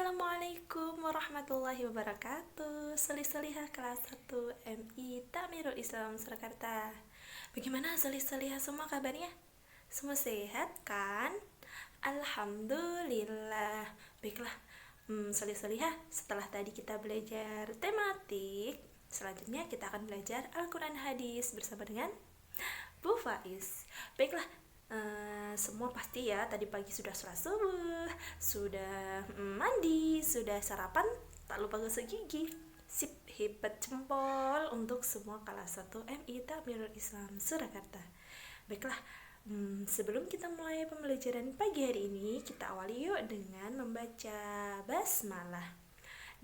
Assalamualaikum warahmatullahi wabarakatuh. Selih-selihah kelas 1 MI Tamirul Islam Surakarta. Bagaimana selih-selihah semua kabarnya? Semua sehat kan? Alhamdulillah. Baiklah, selih-selihah, setelah tadi kita belajar tematik, selanjutnya kita akan belajar Al-Quran Hadis bersama dengan Bu Faiz. Baiklah, semua pasti ya tadi pagi sudah sholat subuh, sudah mandi, sudah sarapan, tak lupa gosok gigi. Sip, hebat jempol untuk semua kelas 1 MI Tamirul Islam Surakarta. Baiklah, sebelum kita mulai pembelajaran pagi hari ini, kita awali yuk dengan membaca basmalah.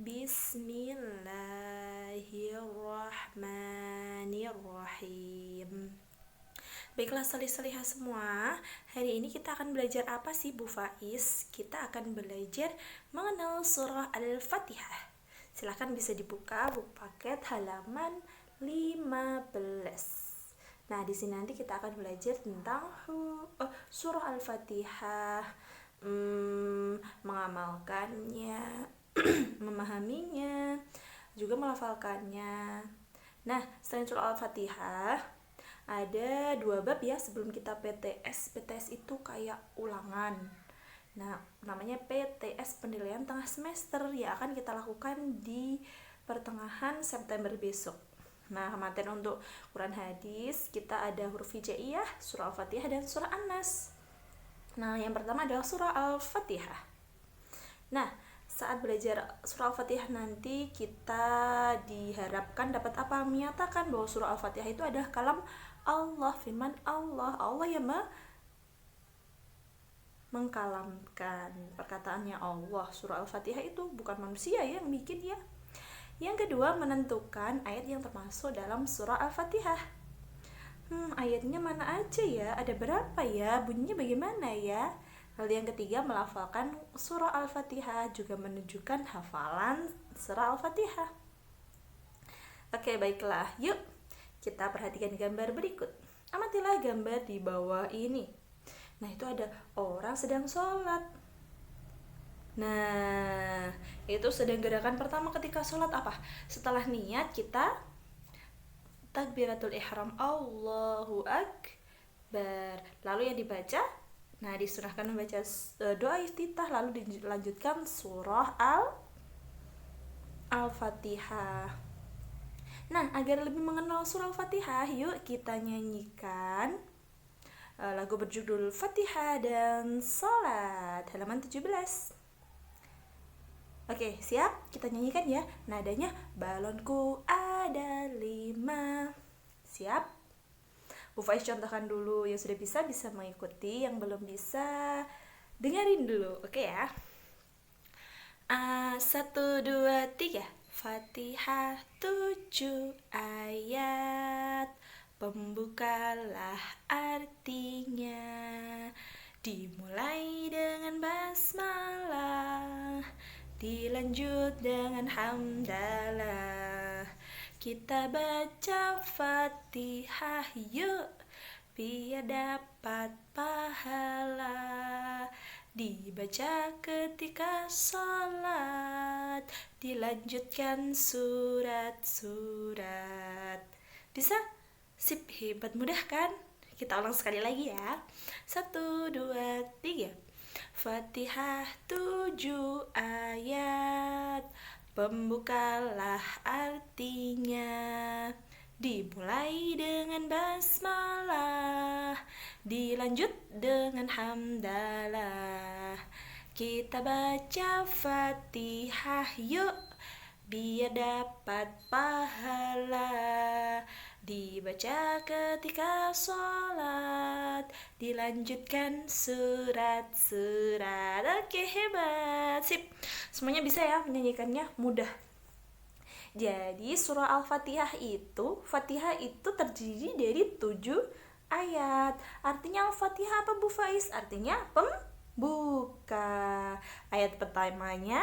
Bismillahirrahmanirrahim. Baiklah selih-selihah semua, hari ini kita akan belajar apa sih Bu Faiz? Kita akan belajar mengenal surah Al-Fatihah. Silahkan bisa dibuka buku paket halaman 15. Nah, di sini nanti kita akan belajar tentang surah Al-Fatihah, mengamalkannya, memahaminya, juga melafalkannya. Nah, selain surah Al-Fatihah, ada 2 bab ya sebelum kita PTS. PTS itu kayak ulangan. Nah, namanya PTS, penilaian tengah semester, ya akan kita lakukan di pertengahan September besok. Nah, materi untuk Quran hadis kita ada huruf hijaiyah, surah Al-Fatihah, dan surah An-Nas. Nah, yang pertama adalah surah Al-Fatihah. Nah, saat belajar surah Al-Fatihah nanti kita diharapkan dapat apa? Menyatakan bahwa surah Al-Fatihah itu adalah kalam Allah, firman Allah. Allah yang mengkalamkan, perkataannya Allah. Surah Al-Fatihah itu bukan manusia yang bikin ya. Yang kedua, menentukan ayat yang termasuk dalam surah Al-Fatihah. Ayatnya mana aja ya? Ada berapa ya? Bunyinya bagaimana ya? Lalu yang ketiga, melafalkan surah Al-Fatihah, juga menunjukkan hafalan surah Al-Fatihah. Oke, baiklah. Yuk, kita perhatikan gambar berikut. Amatilah gambar di bawah ini. Nah, itu ada orang sedang sholat. Nah, itu sedang gerakan pertama ketika sholat apa? Setelah niat kita takbiratul ihram, Allahu Akbar. Lalu yang dibaca, nah disunahkan membaca doa iftitah, lalu dilanjutkan surah Al-Fatihah. Nah, agar lebih mengenal surah Al-Fatihah, yuk kita nyanyikan lagu berjudul Fatihah dan Salat, halaman 17. Oke, siap? Kita nyanyikan ya. Nadanya balonku ada 5. Siap? Bu Faiz contohkan dulu. Yang sudah bisa mengikuti, yang belum bisa dengerin dulu. Oke ya. 1, 2, 3. Fatihah 7 ayat, pembukalah artinya, dimulai dengan basmalah, dilanjut dengan hamdalah. Kita baca Fatihah yuk, biar dapat pahala. Dibaca ketika sholat, dilanjutkan surat-surat. Bisa? Sip, hebat, mudah kan? Kita ulang sekali lagi ya. 1, 2, 3. Fatihah 7 ayat, pembukalah artinya, dimulai dengan basmalah, dilanjut dengan hamdalah. Kita baca Fatihah yuk, biar dapat pahala. Dibaca ketika sholat, dilanjutkan surat-surat. Oke, hebat. Sip. Semuanya bisa ya menyanyikannya, mudah. Jadi surah Al-Fatihah itu, Fatihah itu terdiri dari 7 ayat. Artinya Al-Fatihah apa Bu Faiz? Artinya pembuka. Ayat pertamanya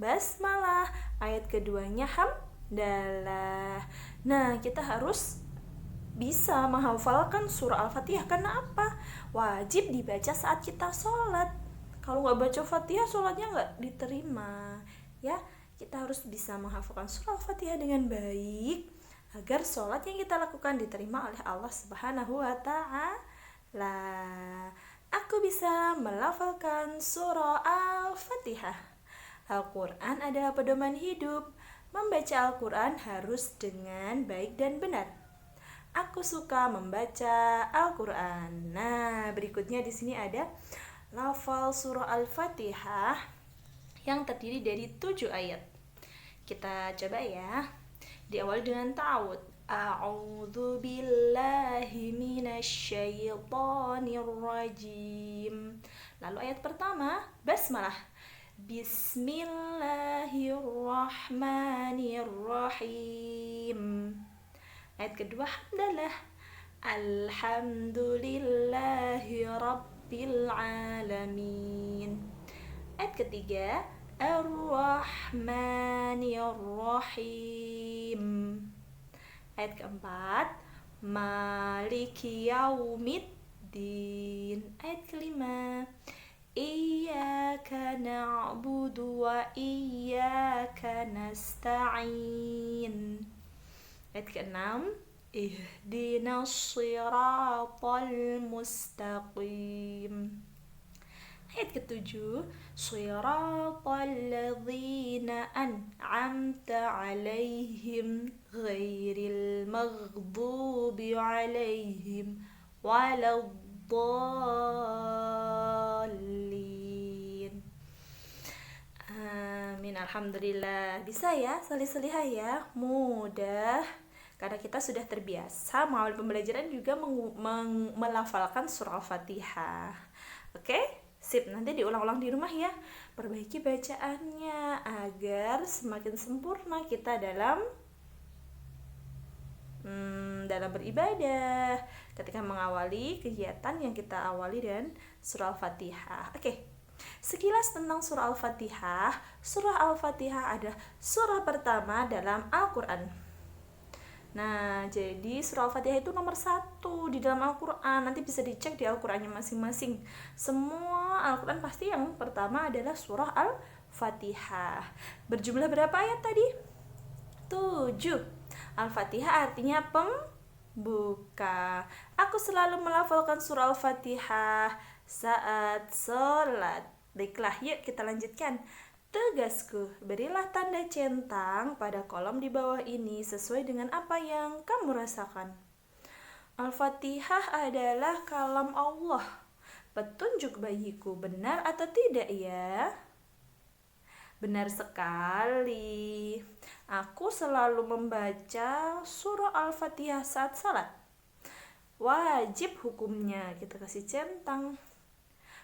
basmalah, ayat keduanya hamdalah. Nah, kita harus bisa menghafalkan surah Al-Fatihah. Karena apa? Wajib dibaca saat kita sholat. Kalau nggak baca Fatihah, sholatnya nggak diterima. Ya, kita harus bisa menghafalkan surah Al-Fatihah dengan baik agar sholat yang kita lakukan diterima oleh Allah Subhanahu wa Ta'ala. Aku bisa melafalkan surah Al-Fatihah. Al-Quran adalah pedoman hidup. Membaca Al-Quran harus dengan baik dan benar. Aku suka membaca Al-Quran. Nah, berikutnya di sini ada lafal surah Al-Fatihah yang terdiri dari 7 ayat. Kita coba ya. Diawali dengan ta'awud. A'udzu billahi minasyaitonir rajim. Lalu ayat pertama, basmalah. Bismillahirrahmanirrahim. Ayat kedua, hamdalah. Alhamdulillahi rabbil alamin. Ayat ketiga, ar-rahmanir-rahim. Ayat keempat, maliki yaumiddin. Ayat kelima, iyyaka na'budu wa iyyaka nasta'in. Ayat keenam, ihdinas shiratal mustaqim. Ayat ketujuh, shiratal ladzina an'amta 'alaihim ghairil maghdubi 'alaihim waladdallin. Amin. Alhamdulillah. Bisa ya, salih-salihah ya. Mudah. Karena kita sudah terbiasa melalui pembelajaran juga melafalkan surah Al-Fatihah. Oke? Sip, nanti diulang-ulang di rumah ya. Perbaiki bacaannya agar semakin sempurna kita dalam beribadah ketika mengawali kegiatan yang kita awali dengan surah Al-Fatihah. Oke. Sekilas tentang surah Al-Fatihah. Surah Al-Fatihah adalah surah pertama dalam Al-Quran. Nah, jadi surah Al-Fatihah itu nomor 1 di dalam Al-Quran. Nanti bisa dicek di Al-Qurannya masing-masing. Semua Al-Quran pasti yang pertama adalah surah Al-Fatihah. Berjumlah berapa ayat tadi? 7. Al-Fatihah artinya pembuka. Aku selalu melafalkan surah Al-Fatihah saat sholat. Baiklah, yuk kita lanjutkan. Tugasku, berilah tanda centang pada kolom di bawah ini sesuai dengan apa yang kamu rasakan. Al-Fatihah adalah kalam Allah. Petunjuk bagiku, benar atau tidak ya? Benar sekali. Aku selalu membaca surah Al-Fatihah saat salat. Wajib hukumnya, kita kasih centang.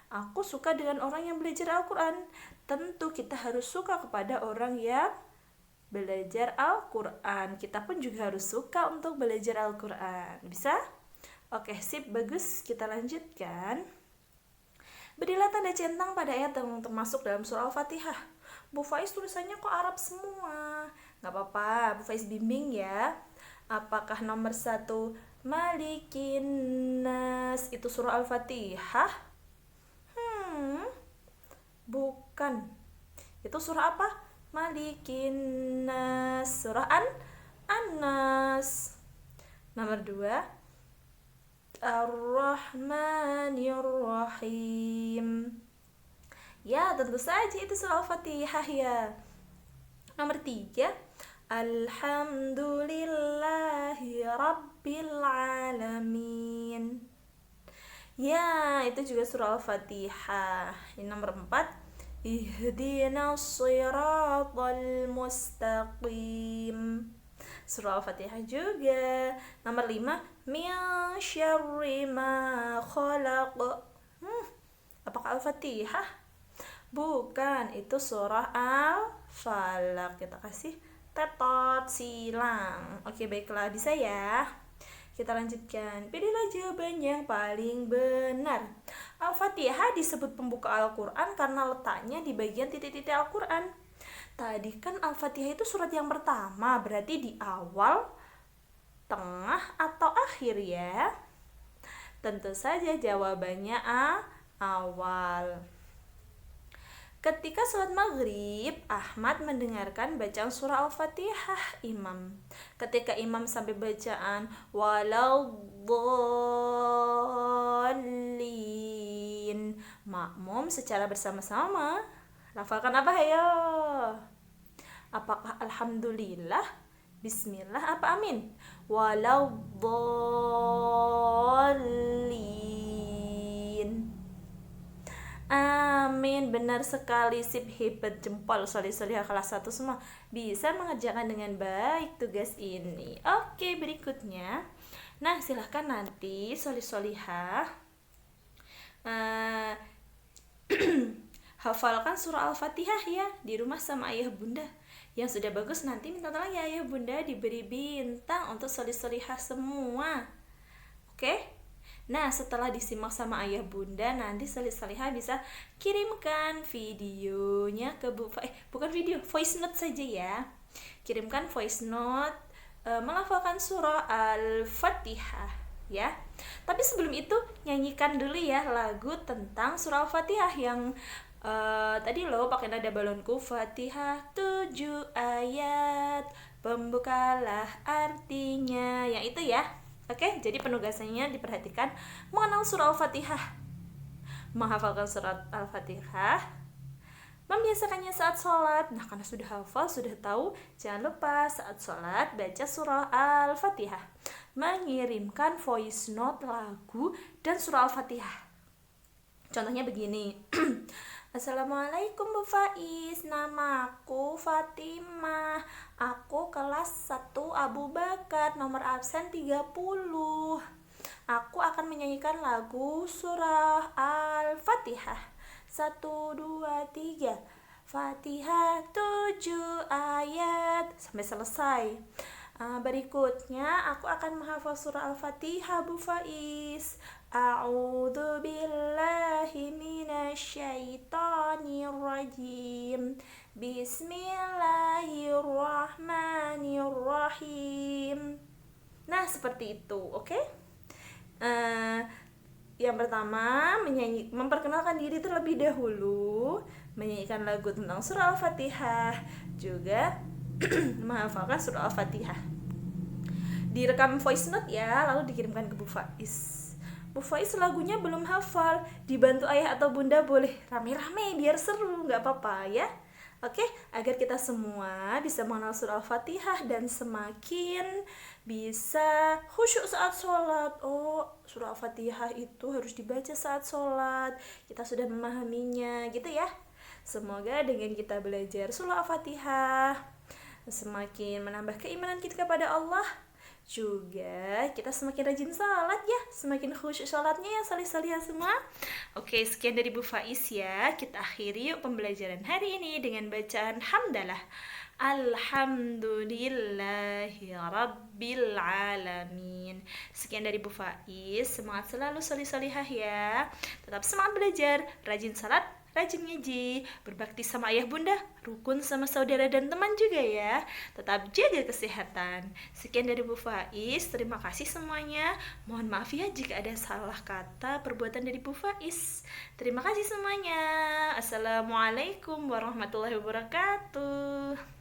Aku suka dengan orang yang belajar Al-Quran. Tentu kita harus suka kepada orang yang belajar Al-Quran. Kita pun juga harus suka untuk belajar Al-Quran. Bisa? Oke, sip, bagus. Kita lanjutkan. Berilah tanda centang pada ayat yang termasuk dalam surah Al-Fatihah. Bu Faiz tulisannya kok Arab semua? Gak apa-apa, Bu Faiz bimbing ya. Apakah nomor 1 Malikin Nas itu surah Al-Fatihah? Bukan. Itu surah apa? Malikin Nas. Surah An-Nas. Nomor 2 Ar-Rahmanir-Rahim. Ya, tentu saja itu surah Al-Fatihah ya. Nomor 3 Alhamdulillahi Rabbil Alamin. Ya, itu juga surah Al-Fatihah. Ini nomor 4 ihdinas shiratal mustaqim. Surah Al-Fatihah juga. Nomor 5 min syarri ma khalaq. Apakah Al-Fatihah? Bukan, itu surah Al-Falaq. Kita kasih tetot silang. Oke, baiklah, bisa ya. Kita lanjutkan. Pilihlah jawaban yang paling benar. Al-Fatihah disebut pembuka Al-Quran karena letaknya di bagian titik-titik Al-Quran. Tadi kan Al-Fatihah itu surat yang pertama, berarti di awal, tengah, atau akhir ya? Tentu saja jawabannya awal. Ketika sholat maghrib, Ahmad mendengarkan bacaan surah Al-Fatihah imam. Ketika imam sampai bacaan waladdallin, makmum secara bersama-sama lafalkan apa hayo? Apakah alhamdulillah, bismillah, apa amin? Waladdallin. Amin, benar sekali, sip, hebat, jempol solih-solihah kelas 1 semua bisa mengerjakan dengan baik tugas ini. Oke, berikutnya. Nah, silahkan nanti solih-solihah hafalkan surah Al-Fatihah ya di rumah sama ayah bunda. Yang sudah bagus nanti minta tolong ya ayah bunda diberi bintang untuk solih-solihah semua. Oke? Nah, setelah disimak sama ayah bunda, nanti solih-solihah bisa kirimkan videonya ke bukan video, voice note saja ya. Kirimkan voice note melafalkan surah Al-Fatihah ya. Tapi sebelum itu nyanyikan dulu ya lagu tentang surah Al-Fatihah yang tadi lo pakai nada balonku. Fatihah 7 ayat, pembukalah artinya, yang itu ya. Oke, jadi penugasannya diperhatikan mengenal surah Al-Fatihah, menghafalkan surat Al-Fatihah, membiasakannya saat sholat. Nah, karena sudah hafal, sudah tahu, jangan lupa saat sholat baca surah Al-Fatihah. Mengirimkan voice note lagu dan surah Al-Fatihah. Contohnya begini. Assalamualaikum Bu Faiz, namaku Fatimah, aku kelas 1 Abu Bakar, nomor absen 30. Aku akan menyanyikan lagu surah Al-Fatihah. 1, 2, 3. Fatihah 7 ayat sampai selesai. Berikutnya aku akan menghafal surah Al-Fatihah Bu Faiz. A'udzu billahi minasyaitonir rajim. Bismillahirrahmanirrahim. Nah, seperti itu, oke? Yang pertama, memperkenalkan diri terlebih dahulu, menyanyikan lagu tentang surah Al-Fatihah, juga menghafalkan surah Al-Fatihah. Direkam voice note ya, lalu dikirimkan ke Bu Faiz. Bu Faiz lagunya belum hafal, dibantu ayah atau bunda boleh rame-rame biar seru, nggak apa-apa ya. Oke, agar kita semua bisa mengenal surah Al-Fatihah dan semakin bisa khusyuk saat sholat. Oh, surah Al-Fatihah itu harus dibaca saat sholat. Kita sudah memahaminya gitu ya. Semoga dengan kita belajar surah Al-Fatihah semakin menambah keimanan kita kepada Allah. Juga kita semakin rajin sholat ya, semakin khusyuk sholatnya ya salih-salihah semua. Oke, sekian dari Bu Faiz ya. Kita akhiri yuk pembelajaran hari ini dengan bacaan hamdalah. Alhamdulillahi Rabbil Alamin. Sekian dari Bu Faiz. Semangat selalu salih-salihah ya. Tetap semangat belajar, rajin sholat, rajin ngaji, berbakti sama ayah bunda, rukun sama saudara dan teman juga ya. Tetap jaga kesehatan. Sekian dari Bu Faiz, terima kasih semuanya. Mohon maaf ya jika ada salah kata perbuatan dari Bu Faiz. Terima kasih semuanya. Assalamualaikum warahmatullahi wabarakatuh.